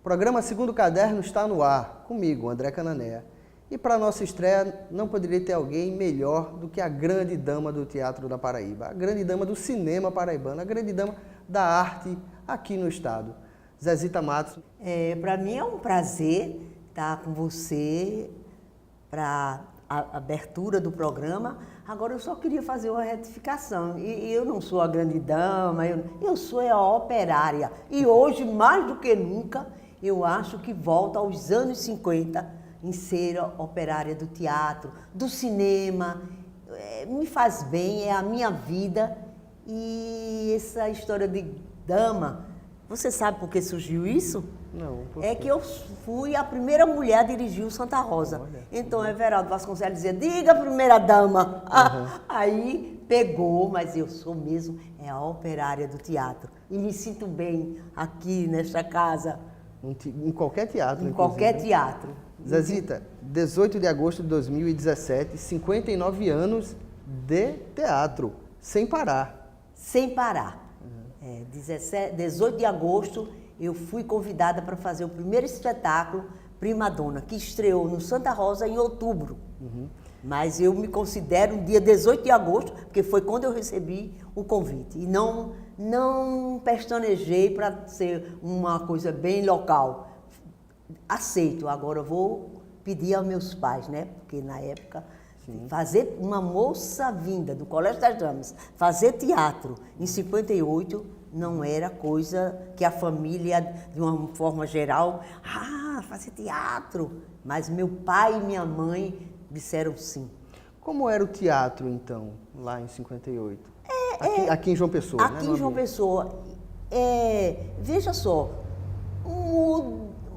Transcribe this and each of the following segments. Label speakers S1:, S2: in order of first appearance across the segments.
S1: programa Segundo Caderno está no ar, comigo, André Cananéia. E para nossa estreia, não poderia ter alguém melhor do que a grande dama do teatro da Paraíba, a grande dama do cinema paraibano, a grande dama da arte aqui no estado. Zezita Matos.
S2: Para mim é um prazer estar com você para a abertura do programa. Agora eu só queria fazer uma retificação. E eu não sou a grande dama, eu sou a operária. E hoje, mais do que nunca, eu acho que volta aos anos 50 em ser operária do teatro, do cinema. Me faz bem, é a minha vida. E essa história de dama, você sabe por que surgiu isso?
S1: Não, por
S2: É que eu fui a primeira mulher a dirigir o Santa Rosa.
S1: Olha.
S2: Então, Everaldo Vasconcelos dizia, diga primeira dama. Aí pegou, mas eu sou mesmo a operária do teatro. E me sinto bem aqui nesta casa.
S1: Em qualquer teatro,
S2: Em qualquer
S1: inclusive.
S2: teatro.
S1: Zezita, 18 de agosto de 2017, 59 anos de teatro, sem parar.
S2: Sem parar. 18 de agosto, eu fui convidada para fazer o primeiro espetáculo Prima Donna, que estreou no Santa Rosa em outubro. Mas eu me considero um dia 18 de agosto, porque foi quando eu recebi o convite. E não pestanejei para ser uma coisa bem local. Aceito, agora eu vou pedir aos meus pais, né? Porque na época, fazer uma moça vinda do Colégio das Damas, fazer teatro em 58 não era coisa que a família, de uma forma geral, fazer teatro. Mas meu pai e minha mãe disseram sim.
S1: Como era o teatro, então, lá em 58? Aqui em João Pessoa, né?
S2: Aqui em João Pessoa, veja só,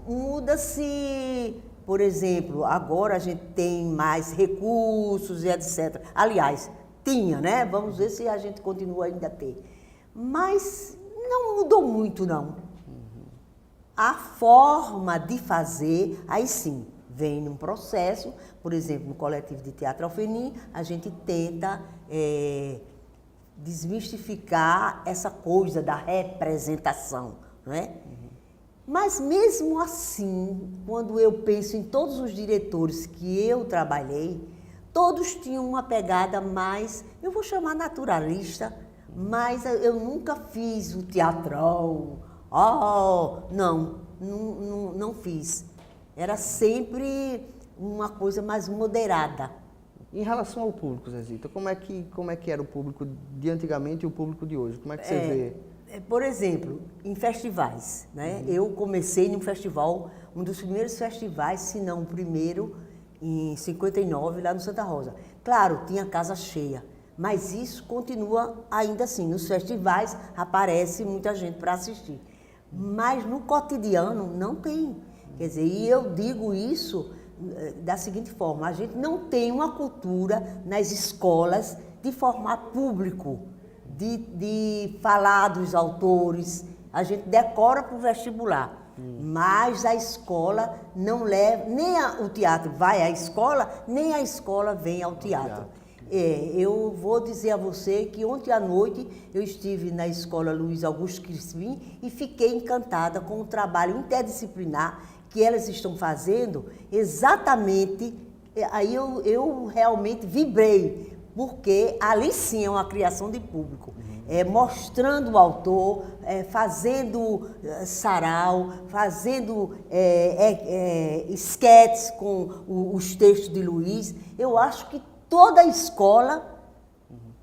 S2: muda-se, por exemplo, agora a gente tem mais recursos e etc. Aliás, tinha, né? Vamos ver se a gente continua ainda a ter. Mas não mudou muito, não. A forma de fazer, aí sim, vem num processo, por exemplo, no Coletivo de Teatro Alfenim, a gente tenta desmistificar essa coisa da representação, não é? Mas mesmo assim, quando eu penso em todos os diretores que eu trabalhei, todos tinham uma pegada mais, eu vou chamar naturalista, mas eu nunca fiz o teatrão, não fiz. Era sempre uma coisa mais moderada.
S1: Em relação ao público, Zezita, como é que era o público de antigamente e o público de hoje? Como é que você vê?
S2: Por exemplo, em festivais, né? Eu comecei num festival, um dos primeiros festivais, se não o primeiro, em 59, lá no Santa Rosa. Claro, tinha casa cheia, mas isso continua ainda assim. Nos festivais aparece muita gente para assistir. Mas no cotidiano não tem. Quer dizer, e eu digo isso da seguinte forma, a gente não tem uma cultura nas escolas de formar público, de falar dos autores, a gente decora para o vestibular, mas a escola não leva, o teatro vai à escola, nem a escola vem ao teatro. Eu vou dizer a você que ontem à noite eu estive na escola Luiz Augusto Crispim e fiquei encantada com o trabalho interdisciplinar que elas estão fazendo, exatamente, aí eu realmente vibrei, porque ali sim é uma criação de público, mostrando o autor, fazendo sarau, fazendo esquetes com os textos de Luiz. Eu acho que toda a escola,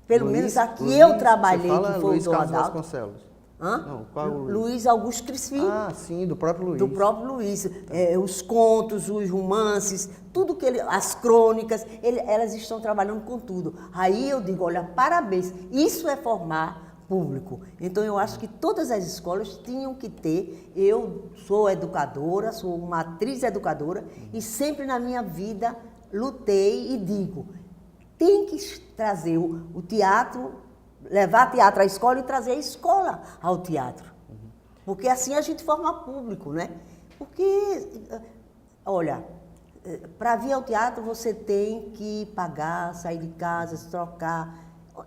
S2: pelo menos aqui eu trabalhei,
S1: você fala
S2: que foi
S1: Luiz
S2: o
S1: Carlos
S2: Adalto.
S1: Vasconcelos.
S2: Não,
S1: qual é o Luiz?
S2: Luiz Augusto Crispim.
S1: Ah, sim, do próprio Luiz.
S2: Do próprio Luiz. Os contos, os romances, tudo que as crônicas, elas estão trabalhando com tudo. Aí eu digo, olha, parabéns, isso é formar público. Então eu acho que todas as escolas tinham que ter, eu sou educadora, sou uma atriz educadora e sempre na minha vida lutei e digo, tem que trazer o teatro, levar teatro à escola e trazer a escola ao teatro. Porque assim a gente forma público, né? Porque, olha, para vir ao teatro você tem que pagar, sair de casa, se trocar.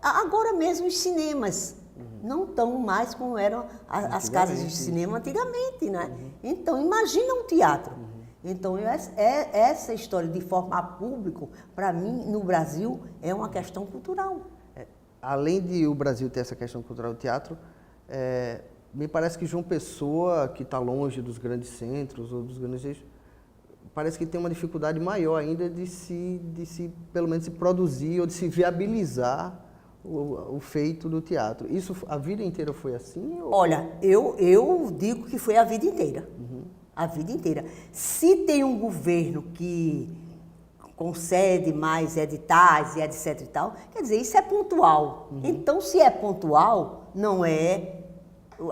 S2: Agora mesmo os cinemas, Não tão mais como eram as casas de cinema antigamente, né? Então, imagina um teatro. Então, essa história de formar público, para mim, no Brasil, é uma questão cultural.
S1: Além de o Brasil ter essa questão cultural do teatro, me parece que João Pessoa, que está longe dos grandes centros ou dos grandes eixos, parece que tem uma dificuldade maior ainda de se pelo menos, se produzir ou de se viabilizar o feito do teatro. Isso a vida inteira foi assim? Ou...
S2: Olha, eu digo que foi a vida inteira. A vida inteira. Se tem um governo que concede mais editais e etc e tal, quer dizer, isso é pontual. Então, se é pontual, não é...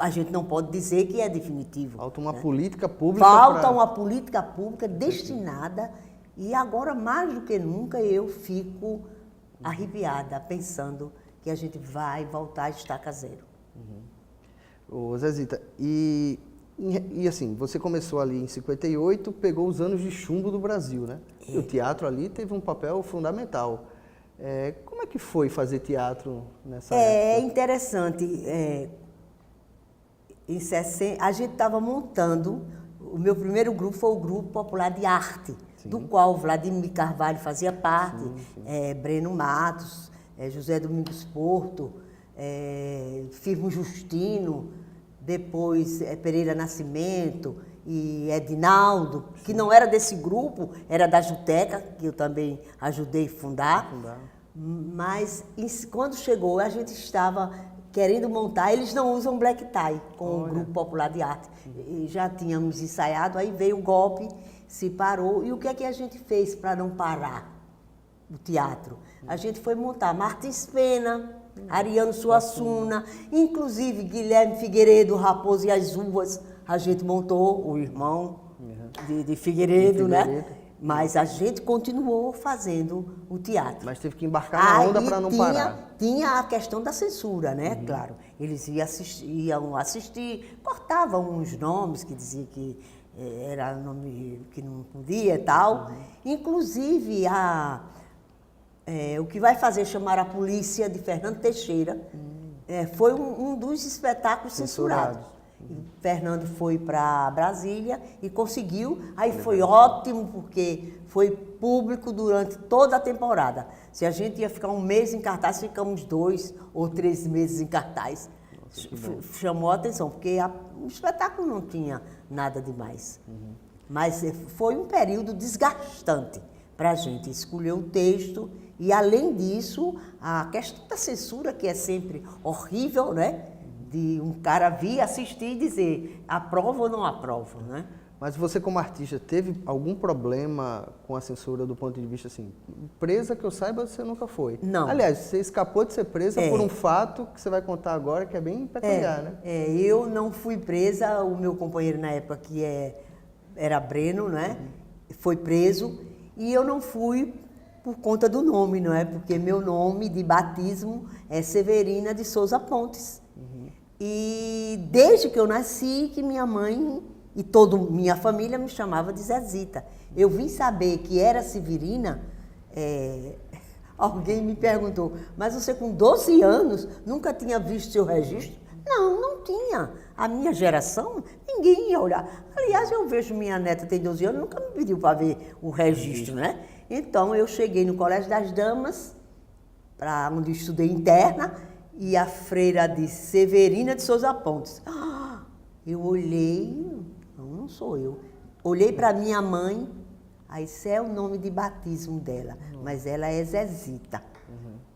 S2: A gente não pode dizer que é definitivo.
S1: Falta uma política pública.
S2: Falta uma política pública destinada, e agora, mais do que nunca, eu fico arrepiada, pensando que a gente vai voltar a estaca zero.
S1: Ô, Zezita, e assim, você começou ali em 58, pegou os anos de chumbo do Brasil, né? E o teatro ali teve um papel fundamental. Como é que foi fazer teatro nessa época?
S2: É interessante. A gente estava montando, o meu primeiro grupo foi o Grupo Popular de Arte, do qual Vladimir Carvalho fazia parte, Breno Matos, José Domingos Porto, Firmo Justino, depois Pereira Nascimento e Edinaldo, que não era desse grupo, era da Juteca, que eu também ajudei a fundar. Mas quando chegou, a gente estava querendo montar, eles não usam black tie com o Grupo Popular de Arte. E já tínhamos ensaiado, aí veio o golpe, se parou. E o que é que a gente fez para não parar o teatro? A gente foi montar Martins Pena, Ariano Suassuna, inclusive Guilherme Figueiredo, Raposo e as Uvas, a gente montou, o irmão de Figueiredo, né? Mas a gente continuou fazendo o teatro.
S1: Mas teve que embarcar na onda para não parar.
S2: Tinha a questão da censura, né? Claro. Eles iam assistir, cortavam uns nomes que diziam que era nome que não podia e tal. Inclusive, o que vai fazer chamar a polícia de Fernando Teixeira foi um dos espetáculos censurados. Fernando foi para Brasília e conseguiu, aí foi ótimo porque foi público durante toda a temporada. Se a gente ia ficar um mês em cartaz, ficamos 2 ou 3 meses em cartaz. Nossa, chamou a atenção, porque o espetáculo não tinha nada demais. Mas foi um período desgastante para a gente escolher o texto e, além disso, a questão da censura, que é sempre horrível, né? De um cara vir assistir e dizer aprova ou não aprova, né?
S1: Mas você, como artista, teve algum problema com a censura do ponto de vista assim? Presa, que eu saiba, você nunca foi.
S2: Não.
S1: Aliás, você escapou de ser presa por um fato que você vai contar agora, que é bem peculiar, né?
S2: Eu não fui presa, o meu companheiro na época, que era Breno, né? Foi preso, e eu não fui por conta do nome, não é? Porque meu nome de batismo é Severina de Souza Pontes. E desde que eu nasci, que minha mãe e toda minha família me chamava de Zezita. Eu vim saber que era Severina, alguém me perguntou, mas você com 12 anos nunca tinha visto seu registro? Não, não tinha. A minha geração, ninguém ia olhar. Aliás, eu vejo minha neta tem 12 anos, nunca me pediu para ver o registro, né? Então, eu cheguei no Colégio das Damas, onde eu estudei interna, e a freira disse, Severina de Souza Pontes. Eu olhei, não sou eu. Olhei para minha mãe, aí esse é o nome de batismo dela, mas ela é Zezita.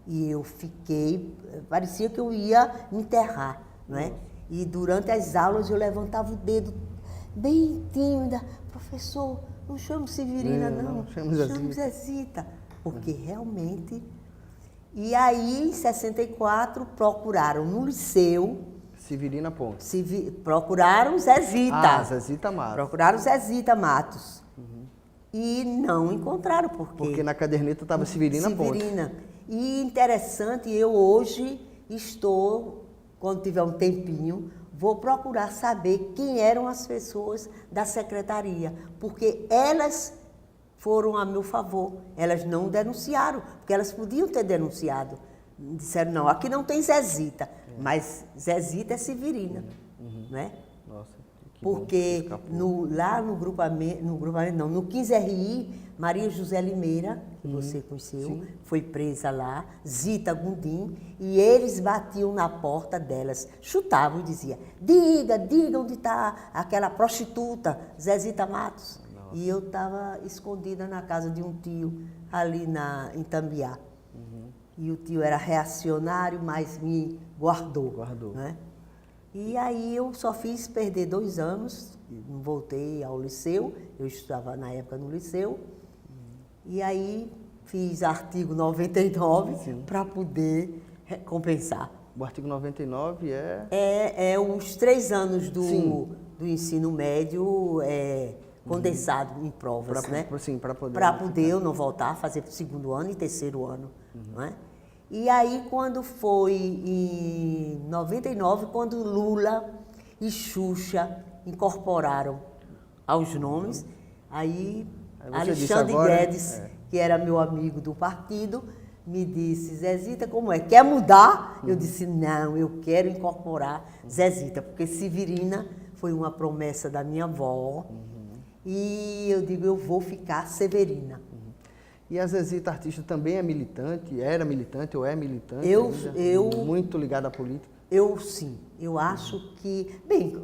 S2: E eu fiquei, parecia que eu ia me enterrar, não é? E durante as aulas eu levantava o dedo, bem tímida, professor, não chamo Severina não, chamo Zezita. Porque realmente... E aí, em 64, procuraram no liceu...
S1: Severina Pontes.
S2: Procuraram Zezita.
S1: Zezita Matos.
S2: Procuraram Zezita Matos. E não encontraram,
S1: porque na caderneta estava Severina Pontes.
S2: E interessante, eu hoje estou, quando tiver um tempinho, vou procurar saber quem eram as pessoas da secretaria, porque elas... foram a meu favor. Elas não denunciaram, porque elas podiam ter denunciado. Disseram, não, aqui não tem Zezita. Mas Zezita é Severina, né?
S1: Nossa, que bom que
S2: Porque
S1: escapou.
S2: lá no grupamento, não, no 15RI, Maria José Limeira, que você conheceu,
S1: sim.
S2: foi presa lá, Zita Gundim, e eles batiam na porta delas, chutavam e diziam, diga onde está aquela prostituta, Zezita Matos.
S1: Nossa.
S2: E eu estava escondida na casa de um tio, ali em Tambiá. E o tio era reacionário, mas me guardou.
S1: Guardou.
S2: Né? E aí eu só fiz perder 2 anos, não voltei ao liceu, eu estudava na época no liceu, e aí fiz artigo 99 para poder compensar.
S1: O artigo 99 é...
S2: É os 3 anos
S1: Sim.
S2: do ensino médio condensado em provas, né?
S1: Para poder...
S2: Para poder eu não voltar, fazer para o 2º ano e 3º ano. Não é? E aí, quando foi em 99, quando Lula e Xuxa incorporaram aos nomes, aí
S1: você disse
S2: Alexandre
S1: agora,
S2: Guedes, que era meu amigo do partido, me disse, Zezita, como é? Quer mudar? Eu disse, não, eu quero incorporar Zezita, porque Severina foi uma promessa da minha avó, e eu digo, eu vou ficar Severina.
S1: E a Zezita artista também é militante, era militante ou é militante
S2: Eu
S1: muito ligada à política?
S2: Sim, eu acho que, bem,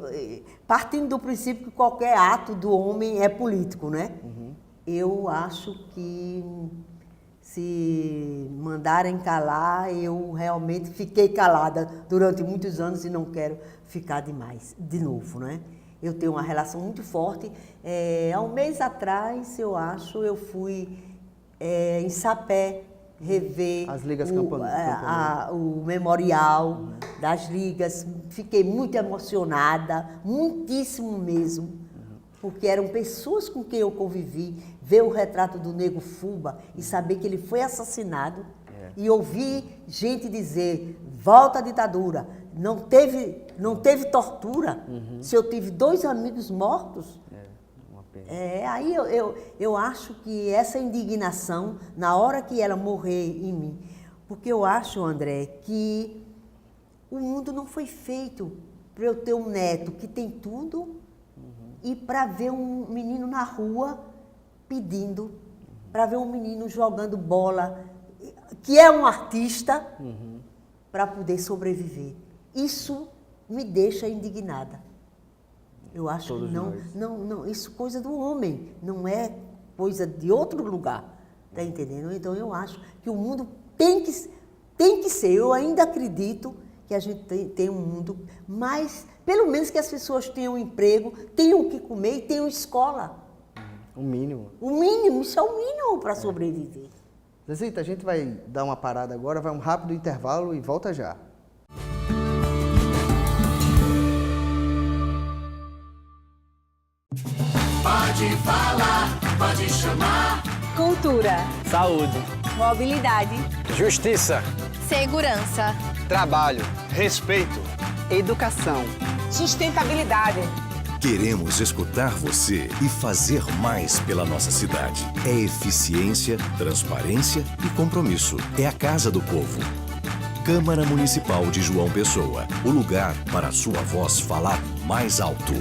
S2: partindo do princípio que qualquer ato do homem é político, né? Eu acho que se mandarem calar, eu realmente fiquei calada durante muitos anos e não quero ficar de novo, né? Eu tenho uma relação muito forte. Há um mês atrás, eu acho, eu fui em Sapé rever
S1: As ligas
S2: o memorial das ligas. Fiquei muito emocionada, muitíssimo mesmo, porque eram pessoas com quem eu convivi, ver o retrato do Nego Fuba e saber que ele foi assassinado e ouvir gente dizer, volta à ditadura, não teve tortura, se eu tive 2 amigos mortos.
S1: Uma pena.
S2: Aí eu acho que essa indignação, na hora que ela morrer em mim, porque eu acho, André, que o mundo não foi feito para eu ter um neto que tem tudo e para ver um menino na rua pedindo, para ver um menino jogando bola, que é um artista, para poder sobreviver. Isso me deixa indignada. Eu acho
S1: Todos
S2: que
S1: nós.
S2: não, isso é coisa do homem, não é coisa de outro lugar, tá entendendo? Então eu acho que o mundo tem que ser, eu ainda acredito que a gente tem um mundo, mas pelo menos que as pessoas tenham emprego, tenham o que comer e tenham escola.
S1: O mínimo.
S2: O mínimo, isso é o mínimo para sobreviver.
S1: Zezita, a gente vai dar uma parada agora, vai um rápido intervalo e volta já.
S3: Pode falar, pode chamar.
S4: Cultura,
S5: Saúde,
S4: mobilidade,
S5: justiça,
S4: segurança,
S5: trabalho, respeito, educação.
S4: sustentabilidade.
S6: Queremos escutar você e fazer mais pela nossa cidade. É eficiência, transparência e compromisso. É a Casa do Povo. Câmara Municipal de João Pessoa. O lugar para a sua voz falar mais alto.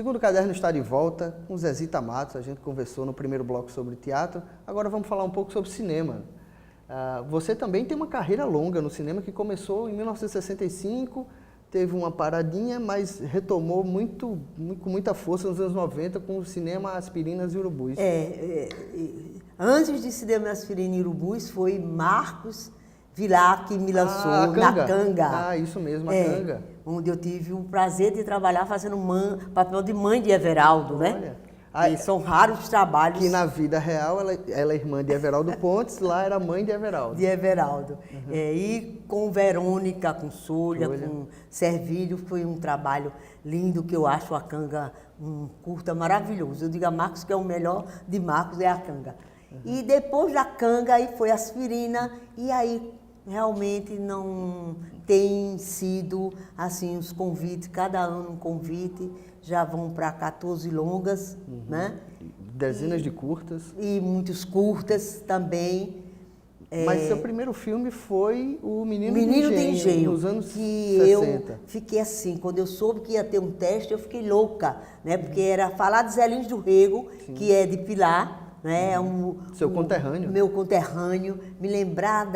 S1: segundo caderno está de volta com Zezita Matos. A gente conversou no primeiro bloco sobre teatro. Agora vamos falar um pouco sobre cinema. Você também tem uma carreira longa no cinema que começou em 1965, teve uma paradinha, mas retomou com muita força nos anos 90 com o cinema Aspirinas e Urubus.
S2: Antes de Cinema Aspirina e Urubus foi Marcos Vilar que me lançou na Canga.
S1: Isso mesmo, a Canga.
S2: Onde eu tive o prazer de trabalhar fazendo papel de mãe de Everaldo, né? E são raros os trabalhos.
S1: Que na vida real ela é irmã de Everaldo Pontes, lá era mãe de Everaldo.
S2: De Everaldo. E com Verônica, com Sônia, com Servílio, foi um trabalho lindo que eu acho a Canga um curta maravilhoso. Eu digo a Marcos que é o melhor de Marcos, é a Canga. E depois da Canga aí foi Aspirina, e aí realmente não tem sido assim os convites, cada ano um convite, já vão para 14 longas, né?
S1: Dezenas de curtas.
S2: E muitos curtas também.
S1: Mas seu primeiro filme foi o Menino
S2: de Engenho,
S1: nos anos
S2: que
S1: 60.
S2: Eu fiquei assim, quando eu soube que ia ter um teste, eu fiquei louca, né? Porque era falar de Zé Lins do Rego, que é de Pilar, né?
S1: Seu conterrâneo.
S2: Meu conterrâneo, me lembrar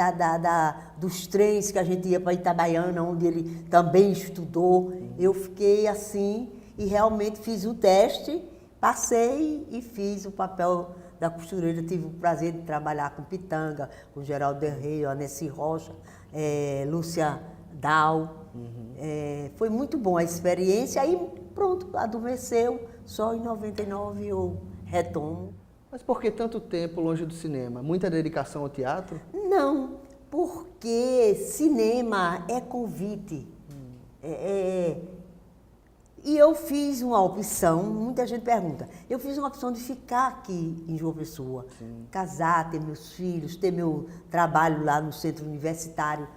S2: dos trens que a gente ia para Itabaiana, onde ele também estudou. Eu fiquei assim e realmente fiz o teste, passei e fiz o papel da costureira. Tive o prazer de trabalhar com Pitanga, com Geraldo Del Rey, Aneci Rocha, Lúcia Dal. Foi muito bom a experiência. Aí pronto, adormeceu, só em 99 eu retomo.
S1: Mas por que tanto tempo longe do cinema? Muita dedicação ao teatro?
S2: Não, porque cinema é convite. E eu fiz uma opção, muita gente pergunta, eu fiz uma opção de ficar aqui em João Pessoa, casar, ter meus filhos, ter meu trabalho lá no centro universitário,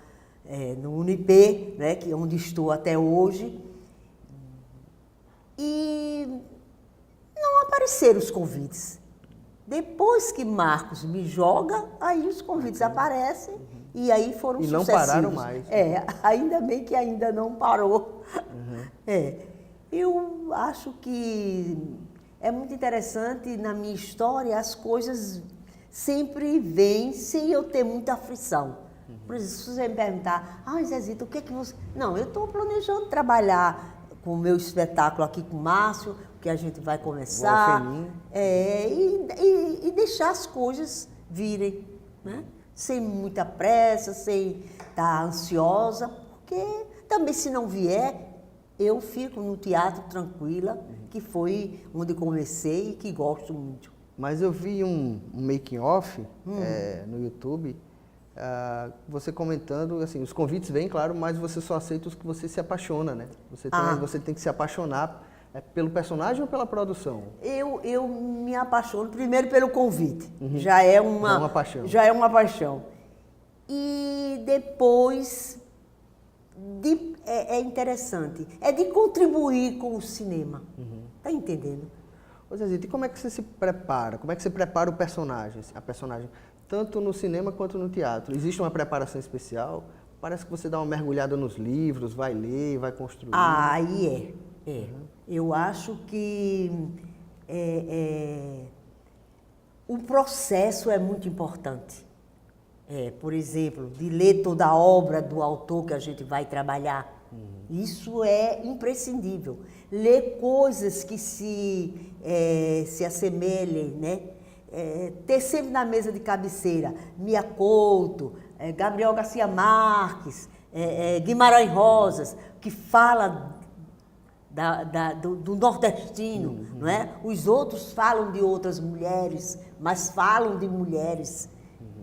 S2: no Unip, né, que é onde estou até hoje. E não apareceram os convites. Depois que Marcos me joga, aí os convites aparecem e aí foram sucessivos.
S1: E não pararam mais.
S2: Ainda bem que ainda não parou. Eu acho que é muito interessante na minha história, as coisas sempre vêm sem eu ter muita aflição. Por exemplo, se você me perguntar, Zezita, o que é que você... Não, eu estou planejando trabalhar com o meu espetáculo aqui com o Márcio, que a gente vai começar, e deixar as coisas virem, né? Sem muita pressa, sem estar ansiosa, porque também se não vier, eu fico no teatro tranquila, que foi onde comecei e que gosto muito.
S1: Mas eu vi um making off no YouTube, você comentando, assim, os convites vêm, claro, mas você só aceita os que você se apaixona, né? Você tem que se apaixonar pelo personagem ou pela produção?
S2: Eu me apaixono primeiro pelo convite, já é uma
S1: paixão.
S2: Já é uma paixão. E depois, é interessante, é de contribuir com o cinema, tá entendendo?
S1: Zezita, e como é que você se prepara? Como é que você prepara o personagem, a personagem, tanto no cinema quanto no teatro? Existe uma preparação especial? Parece que você dá uma mergulhada nos livros, vai ler, vai construir.
S2: Aí Eu acho que o processo é muito importante. Por exemplo, de ler toda a obra do autor que a gente vai trabalhar. Isso é imprescindível. Ler coisas que se assemelhem, né? Ter sempre na mesa de cabeceira Mia Couto, Gabriel Garcia Marques, Guimarães Rosas, que fala do nordestino, não é? Os outros falam de outras mulheres, mas falam de mulheres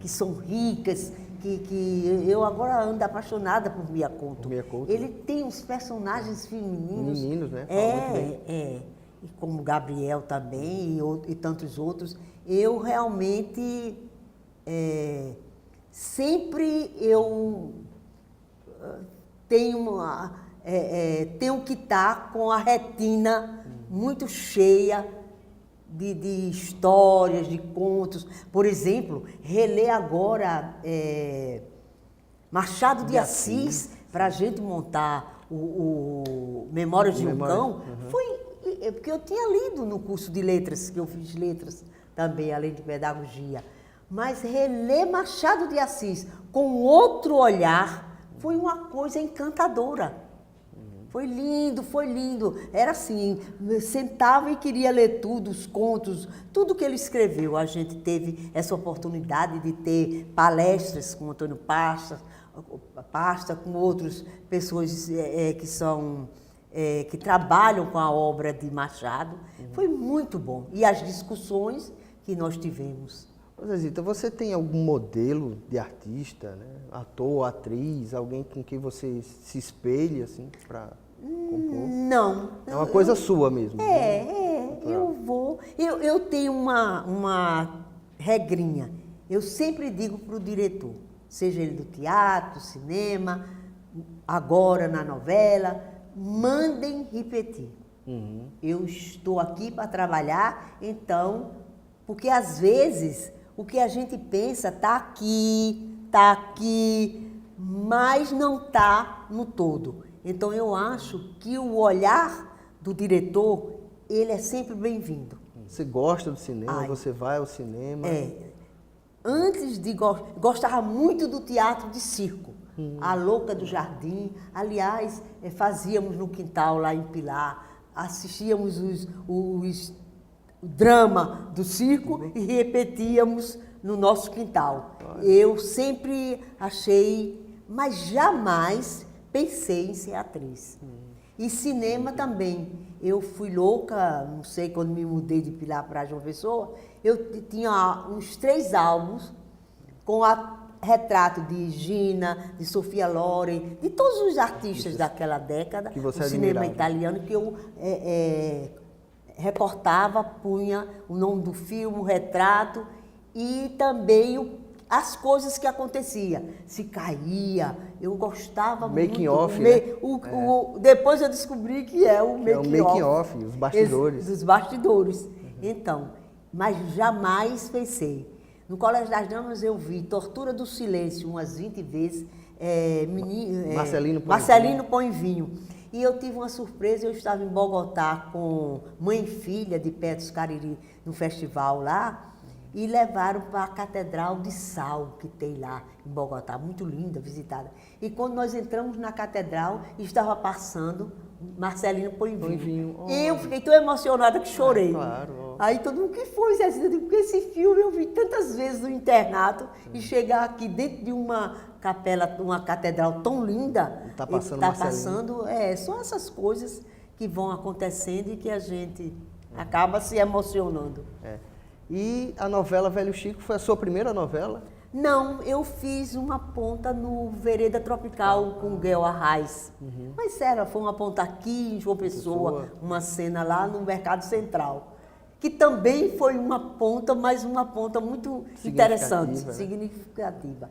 S2: que são ricas, que eu agora ando apaixonada por Mia Couto. Ele tem uns personagens femininos.
S1: Meninos, né? Fala muito bem.
S2: E como Gabriel também e tantos outros. Eu realmente sempre tenho que estar com a retina muito cheia de histórias, de contos. Por exemplo, reler agora Machado de Assis para a gente montar o Memórias de um Cão foi porque eu tinha lido no curso de letras, que eu fiz letras também, além de pedagogia. Mas reler Machado de Assis com outro olhar foi uma coisa encantadora. Foi lindo, foi lindo. Era assim, sentava e queria ler tudo, os contos, tudo que ele escreveu. A gente teve essa oportunidade de ter palestras com Antônio Pasta, com outras pessoas que trabalham com a obra de Machado. Foi muito bom. E as discussões que nós tivemos.
S1: Zezita, você tem algum modelo de artista, né? Ator, atriz, alguém com quem você se espelha, assim, para compor?
S2: Não.
S1: É uma coisa sua mesmo.
S2: Eu tenho uma regrinha. Eu sempre digo para o diretor, seja ele do teatro, cinema, agora na novela, mandem repetir. Eu estou aqui para trabalhar, então, porque às vezes o que a gente pensa está aqui, mas não está no todo. Então eu acho que o olhar do diretor, ele é sempre bem-vindo.
S1: Você gosta do cinema, você vai ao cinema?
S2: Antes de gostava muito do teatro de circo. A Louca do Jardim. Aliás, fazíamos no quintal lá em Pilar, assistíamos o drama do circo e repetíamos no nosso quintal. Eu sempre achei, mas jamais pensei em ser atriz. E cinema também. Eu fui louca, não sei, quando me mudei de Pilar para João Pessoa, eu tinha uns 3 álbuns com retrato de Gina, de Sofia Loren, de todos os artistas daquela década,
S1: que você
S2: do cinema
S1: admirava.
S2: italiano, que eu recortava, punha o nome do filme, o retrato e também as coisas que aconteciam. Se caía, eu gostava
S1: Making
S2: muito.
S1: off, né?
S2: Depois eu descobri que é o making
S1: off, os bastidores.
S2: Dos bastidores. Então, mas jamais pensei. No Colégio das Damas eu vi Tortura do Silêncio umas 20 vezes, Marcelino Põe Vinho. E eu tive uma surpresa, eu estava em Bogotá com mãe e filha de Petros Cariri no festival lá, e levaram para a Catedral de Sal, que tem lá em Bogotá, muito linda, visitada. E quando nós entramos na catedral, estava passando Marcelino Põe Vinho. Eu fiquei tão emocionada que chorei.
S1: Claro.
S2: Aí todo mundo, o que foi, Zezinha? Eu digo, porque esse filme eu vi tantas vezes no internato e chegar aqui dentro de uma capela, uma catedral tão linda,
S1: Tá passando
S2: são essas coisas que vão acontecendo e que a gente acaba se emocionando.
S1: E a novela Velho Chico foi a sua primeira novela?
S2: Não, eu fiz uma ponta no Vereda Tropical com o Guel Arraes. Mas foi uma ponta aqui em João Pessoa, uma cena lá no Mercado Central. Que também foi uma ponta, mas uma ponta muito interessante,
S1: né?
S2: significativa.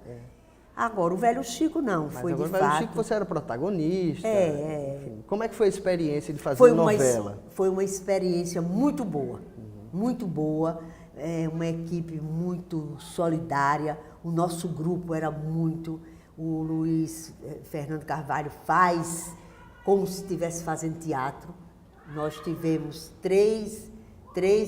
S2: Agora, o Velho Chico não,
S1: Mas
S2: foi de
S1: agora,
S2: fato...
S1: o Velho Chico você era protagonista. Enfim. Como é que foi a experiência de fazer novela?
S2: Foi uma experiência muito boa, muito boa. Uma equipe muito solidária, o nosso grupo era muito, o Luiz Fernando Carvalho faz como se estivesse fazendo teatro. Nós tivemos três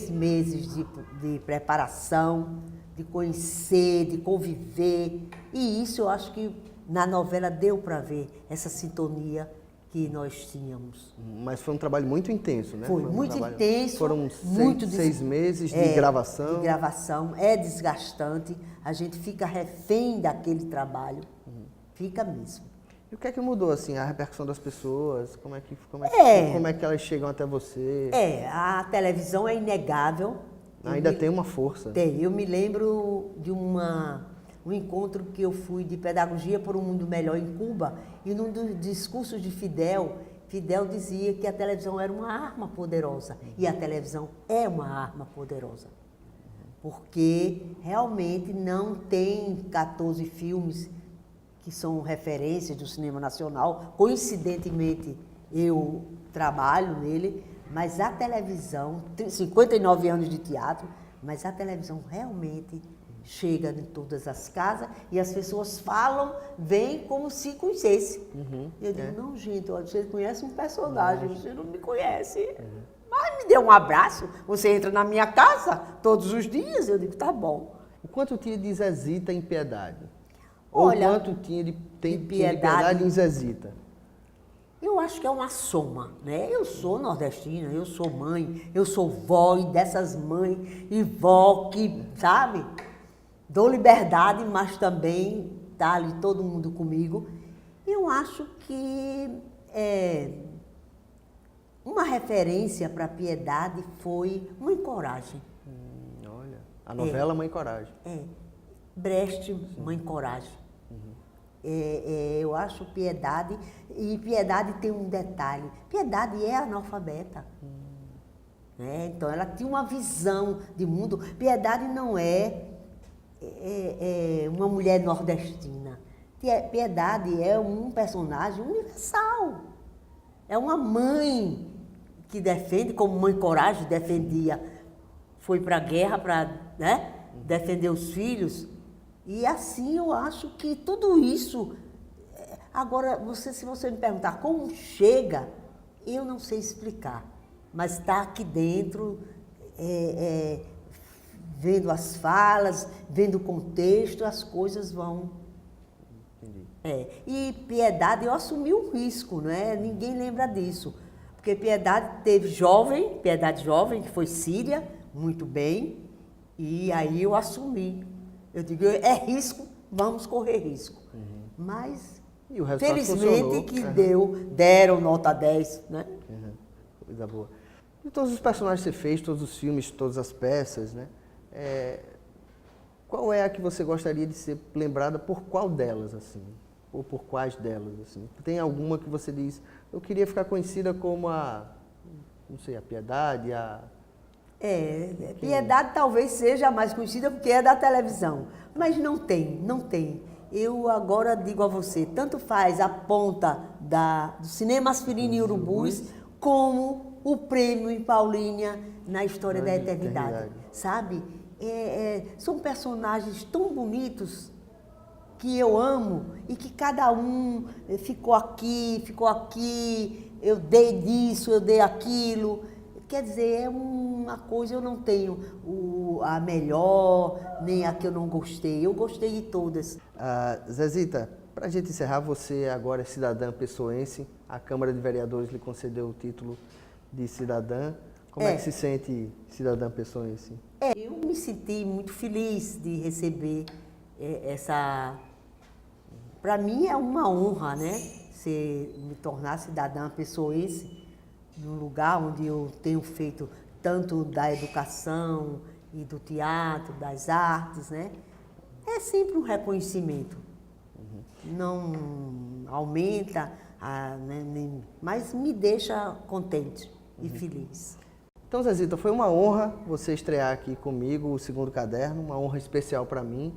S2: meses de preparação, de conhecer, de conviver, e isso eu acho que na novela deu para ver essa sintonia que nós tínhamos.
S1: Mas foi um trabalho muito intenso, né?
S2: Foi muito intenso.
S1: Foram
S2: muito
S1: 6 meses de gravação.
S2: De gravação, é desgastante, a gente fica refém daquele trabalho, fica mesmo.
S1: E o que é que mudou, assim, a repercussão das pessoas? Como é que elas chegam até você?
S2: A televisão é inegável.
S1: Ainda tem uma força.
S2: Tem. Eu me lembro de um encontro que eu fui de Pedagogia por um Mundo Melhor em Cuba, e num dos discursos de Fidel dizia que a televisão era uma arma poderosa, e a televisão é uma arma poderosa, porque realmente não tem 14 filmes que são referências do cinema nacional, coincidentemente eu trabalho nele, mas a televisão, 59 anos de teatro, mas a televisão realmente chega em todas as casas e as pessoas falam, vêm como se conhecesse. Eu digo, não, gente, olha, você conhece um personagem, você não me conhece. Ai, me dê um abraço, você entra na minha casa todos os dias. Eu digo, tá bom.
S1: O quanto tinha de Zezita em Piedade?
S2: Olha,
S1: Ou quanto tinha de
S2: Piedade-
S1: Piedade em Zezita?
S2: Eu acho que é uma soma, né? Eu sou nordestina, eu sou mãe, eu sou vó e dessas mães e vó que, sabe, dou liberdade, mas também tá ali todo mundo comigo. Eu acho que uma referência para Piedade foi Mãe Coragem.
S1: Olha, a novela Mãe Coragem.
S2: Brecht, Mãe Coragem. Eu acho Piedade, e Piedade tem um detalhe, Piedade é analfabeta. Né? Então ela tinha uma visão de mundo. Piedade não é uma mulher nordestina. Piedade é um personagem universal. É uma mãe que defende, como Mãe Coragem defendia, foi para a guerra para, né, defender os filhos. E assim eu acho que tudo isso... Agora, se você me perguntar como chega, eu não sei explicar. Mas está aqui dentro, vendo as falas, vendo o contexto, as coisas vão...
S1: Entendi.
S2: E Piedade, eu assumi um risco, né? Ninguém lembra disso. Porque Piedade teve Piedade jovem, que foi síria, muito bem, e aí eu assumi. Eu digo, é risco, vamos correr risco. Mas,
S1: E o resultado
S2: felizmente,
S1: funcionou.
S2: que deram nota 10, né?
S1: Coisa boa. De todos os personagens que você fez, todos os filmes, todas as peças, né? Qual é a que você gostaria de ser lembrada por qual delas, assim? Ou por quais delas, assim? Tem alguma que você diz, eu queria ficar conhecida como não sei, a Piedade,
S2: Piedade talvez seja a mais conhecida porque é da televisão, mas não tem. Eu agora digo a você, tanto faz a ponta do Cinema Aspirina e Urubus, como o prêmio em Paulínia na História da Eternidade, sabe? São personagens tão bonitos que eu amo e que cada um ficou aqui, eu dei disso, eu dei aquilo. Quer dizer, é uma coisa, eu não tenho a melhor, nem a que eu não gostei. Eu gostei de todas.
S1: Zezita, para a gente encerrar, você agora é cidadã pessoense, a Câmara de Vereadores lhe concedeu o título de cidadã. Como é que se sente cidadã pessoense?
S2: Eu me senti muito feliz de receber essa... Para mim é uma honra, né? Me tornar cidadã pessoense, num lugar onde eu tenho feito tanto da educação e do teatro, das artes, né? É sempre um reconhecimento. Não aumenta, mas me deixa contente e feliz.
S1: Então, Zezita, foi uma honra você estrear aqui comigo o segundo caderno, uma honra especial para mim.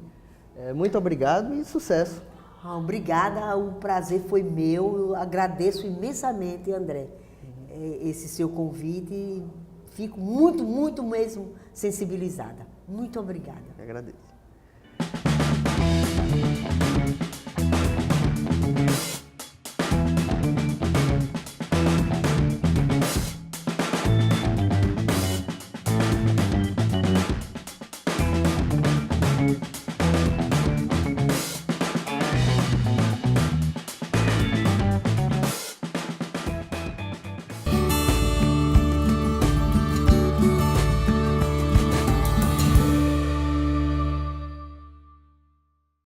S1: Muito obrigado e sucesso.
S2: Obrigada, o prazer foi meu. Eu agradeço imensamente, André, esse seu convite. Fico muito, muito mesmo sensibilizada. Muito obrigada.
S1: Eu agradeço.